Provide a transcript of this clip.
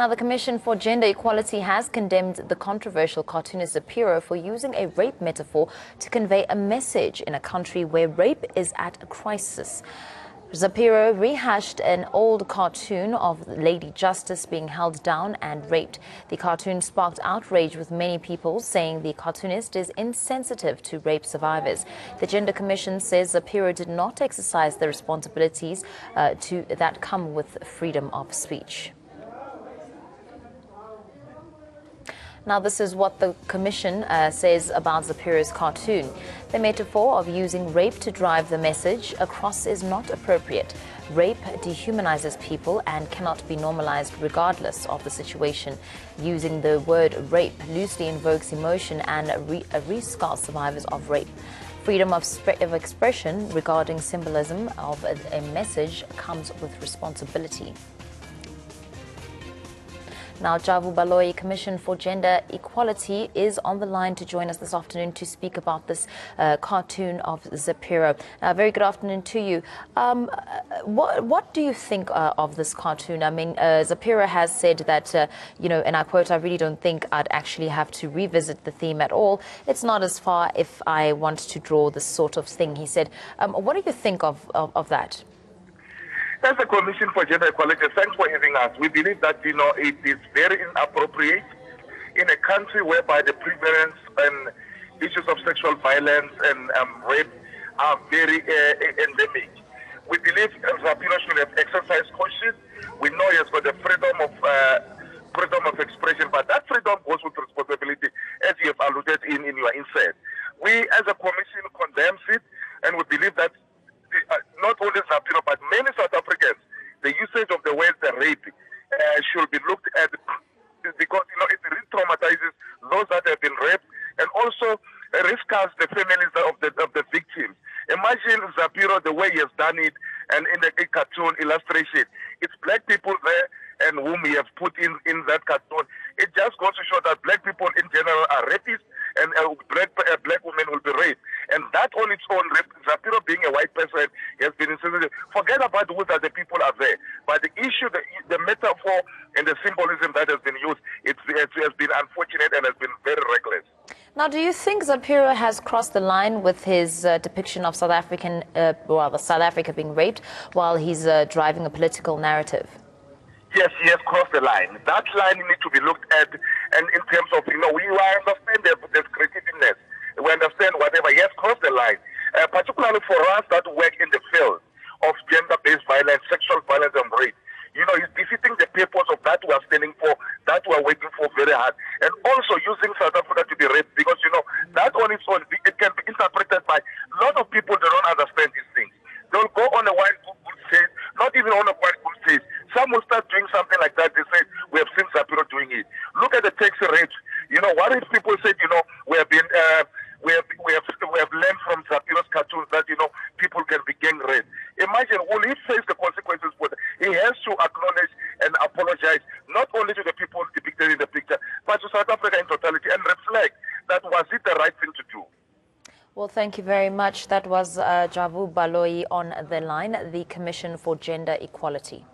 Now, the Commission for Gender Equality has condemned the controversial cartoonist Zapiro for using a rape metaphor to convey a message in a country where rape is at a crisis. Zapiro rehashed an old cartoon of Lady Justice being held down and raped. The cartoon sparked outrage with many people saying the cartoonist is insensitive to rape survivors. The Gender Commission says Zapiro did not exercise the responsibilities that come with freedom of speech. Now, this is what the Commission says about Zapiro's cartoon. The metaphor of using rape to drive the message across is not appropriate. Rape dehumanizes people and cannot be normalized regardless of the situation. Using the word rape loosely invokes emotion and rescars survivors of rape. Freedom of expression regarding symbolism of a message comes with responsibility. Now, Javu Baloyi, Commission for Gender Equality, is on the line to join us this afternoon to speak about this cartoon of Zapiro. Very good afternoon to you. What do you think of this cartoon? I mean, Zapiro has said that, and I quote, "I really don't think I'd actually have to revisit the theme at all. It's not as far if I want to draw this sort of thing," he said. What do you think of that? As a Commission for Gender Equality, thanks for having us. We believe that, it is very inappropriate in a country whereby the prevalence and issues of sexual violence and rape are very endemic. We believe Zapiro should have exercised caution. We know he has got the freedom of expression, but that freedom goes with responsibility, as you have alluded in your insight. We, as a Commission, condemns it, and we believe that not only Zapiro, but many South Africans, the usage of the word rape should be looked at, because it re-traumatizes those that have been raped and also rescars the families of the victims. Imagine Zapiro, the way he has done it, and in the cartoon illustration, it's black people there and whom he has put in that cartoon. It just goes to show that black people in general are rapists, and black women will be raped. And that on its own, Zapiro being a white person, has been insensitive. Forget about who the people are there. But the issue, the metaphor and the symbolism that has been used, it has been unfortunate and has been very reckless. Now, do you think Zapiro has crossed the line with his depiction of South Africa being raped while he's driving a political narrative? Yes, he has crossed the line. That line needs to be looked at, and in terms of, we understand there's creativeness. We understand whatever. He has crossed the line, particularly for us that work in the field of gender-based violence, sexual violence and rape. He's defeating the purpose of that we are standing for, that we are working for very hard, and also using South Africa to be raped, because, that on its own, it can be interpreted by a lot of people that don't understand these things. They'll go on a white good faith, not even on a white good faith. Some will start doing something like that. They say, we have seen Zapiro doing it. Look at the taxi rates. What if people said, we have learned from Zapiro's cartoons that, people can be gang raped. Imagine, will he face the consequences for that? He has to acknowledge and apologize, not only to the people depicted in the picture, but to South Africa in totality, and reflect that was it the right thing to do. Well, thank you very much. That was Javu Baloyi on the line, the Commission for Gender Equality.